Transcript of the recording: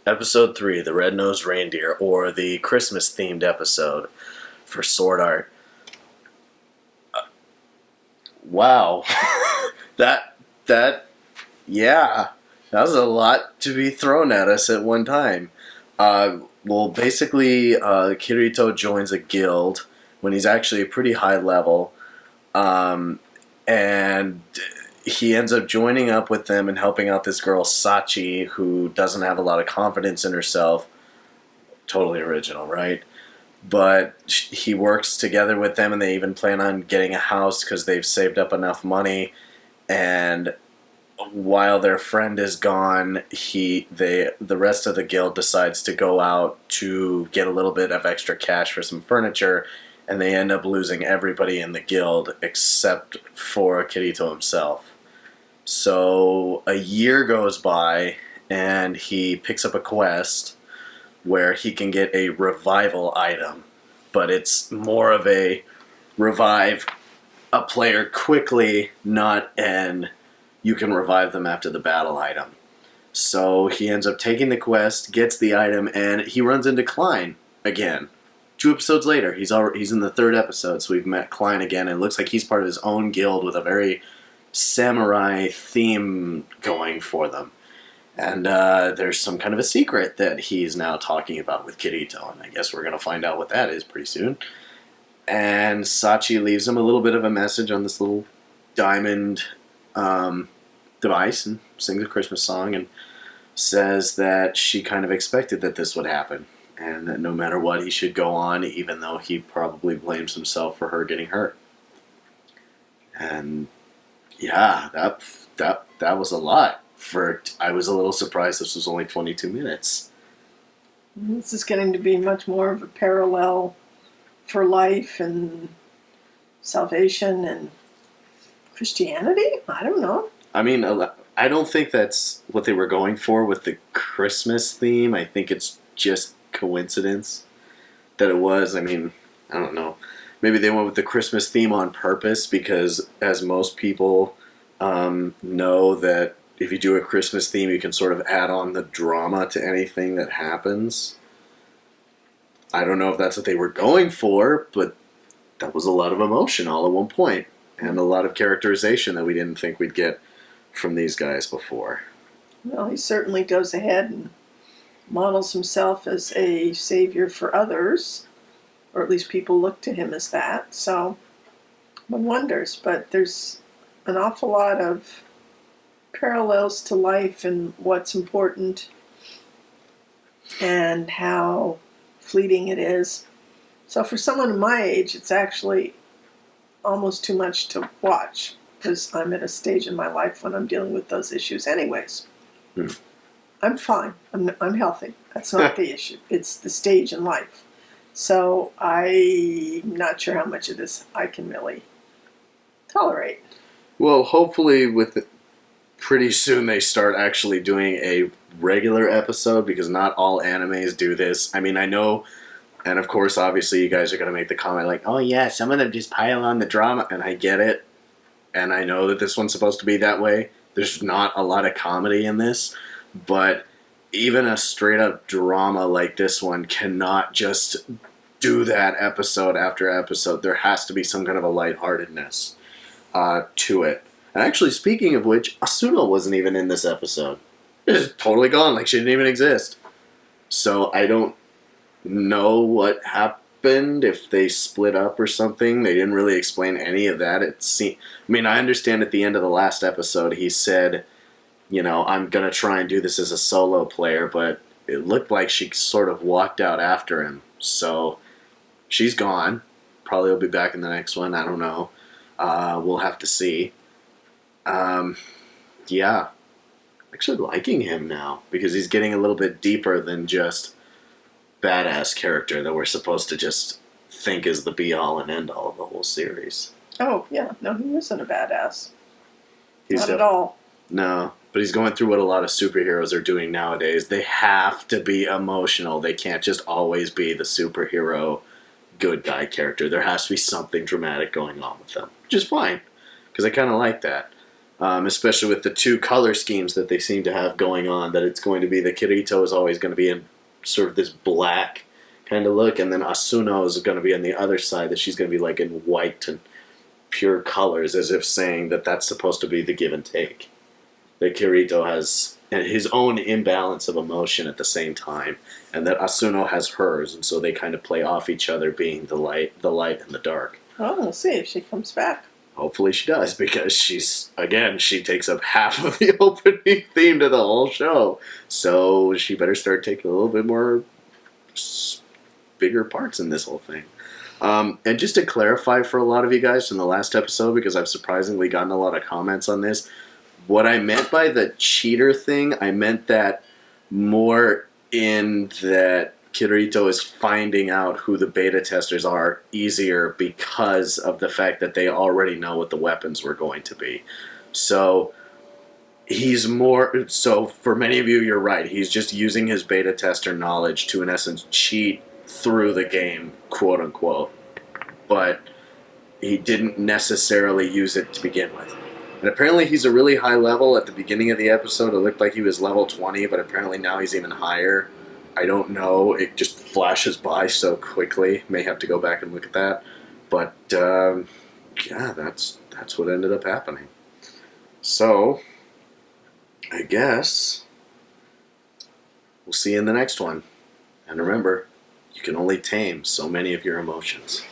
Episode 3, The Red-Nosed Reindeer, or the Christmas-themed episode for Sword Art. Wow. that, that, yeah. That was a lot to be thrown at us at one time. Basically, Kirito joins a guild when he's actually a pretty high level. And he ends up joining up with them and helping out this girl, Sachi, who doesn't have a lot of confidence in herself. Totally original, right? But he works together with them, and they even plan on getting a house because they've saved up enough money. And while their friend is gone, the rest of the guild decides to go out to get a little bit of extra cash for some furniture, and they end up losing everybody in the guild except for Kirito himself. So a year goes by, and he picks up a quest where he can get a revival item, but it's more of a revive a player quickly, not an you can revive them after the battle item. So he ends up taking the quest, gets the item, and he runs into Klein again. 2 episodes later, he's in the 3rd episode, so we've met Klein again, and it looks like he's part of his own guild with a very samurai theme going for them. And there's some kind of a secret that he's now talking about with Kirito, and I guess we're going to find out what that is pretty soon. And Sachi leaves him a little bit of a message on this little diamond device and sings a Christmas song and says that she kind of expected that this would happen, and that no matter what, he should go on, even though he probably blames himself for her getting hurt. And yeah, that was a lot. I was a little surprised this was only 22 minutes. This is getting to be much more of a parallel for life and salvation and Christianity? I don't know. I mean, I don't think that's what they were going for with the Christmas theme. I think it's just coincidence that it was. I mean, I don't know. Maybe they went with the Christmas theme on purpose because, as most people know, that if you do a Christmas theme, you can sort of add on the drama to anything that happens. I don't know if that's what they were going for, but that was a lot of emotion all at one point, and a lot of characterization that we didn't think we'd get from these guys before. Well, he certainly goes ahead and models himself as a savior for others, or at least people look to him as that, so one wonders. But there's an awful lot of parallels to life and what's important and how fleeting it is. So for someone my age, it's actually almost too much to watch because I'm at a stage in my life when I'm dealing with those issues anyways. I'm fine. I'm healthy. That's not the issue. It's the stage in life. So I'm not sure how much of this I can really tolerate. Well, hopefully pretty soon they start actually doing a regular episode, because not all animes do this. I mean, I know, and of course, obviously, you guys are going to make the comment like, oh yeah, some of them just pile on the drama, and I get it. And I know that this one's supposed to be that way. There's not a lot of comedy in this, but even a straight-up drama like this one cannot just do that episode after episode. There has to be some kind of a lightheartedness to it. And actually, speaking of which, Asuna wasn't even in this episode. It's totally gone, like she didn't even exist. So I don't know what happened, if they split up or something. They didn't really explain any of that. I mean, I understand at the end of the last episode he said, you know, I'm going to try and do this as a solo player, but it looked like she sort of walked out after him. So she's gone. Probably will be back in the next one. I don't know. We'll have to see. Yeah. Actually liking him now, because he's getting a little bit deeper than just badass character that we're supposed to just think is the be-all and end-all of the whole series. Oh, yeah. No, he isn't a badass. Not at all. No, but he's going through what a lot of superheroes are doing nowadays. They have to be emotional. They can't just always be the superhero good guy character. There has to be something dramatic going on with them, which is fine, because I kind of like that. especially with the two color schemes that they seem to have going on. That it's going to be the Kirito is always going to be in sort of this black kind of look, and then Asuno is going to be on the other side, that she's going to be like in white and pure colors, as if saying that that's supposed to be the give and take. That Kirito has his own imbalance of emotion at the same time, and that Asuno has hers, and so they kind of play off each other, being the light and the dark. Well, we'll see if she comes back. Hopefully she does, because she takes up half of the opening theme to the whole show. So she better start taking a little bit more bigger parts in this whole thing. And just to clarify for a lot of you guys from the last episode, because I've surprisingly gotten a lot of comments on this, what I meant by the cheater thing, I meant that more in that Kirito is finding out who the beta testers are easier because of the fact that they already know what the weapons were going to be. So for many of you, you're right. He's just using his beta tester knowledge to, in essence, cheat through the game, quote unquote. But he didn't necessarily use it to begin with. And apparently he's a really high level. At the beginning of the episode, it looked like he was level 20, but apparently now he's even higher. I don't know. It just flashes by so quickly. May have to go back and look at that. But, yeah, that's what ended up happening. So, I guess we'll see you in the next one. And remember, you can only tame so many of your emotions.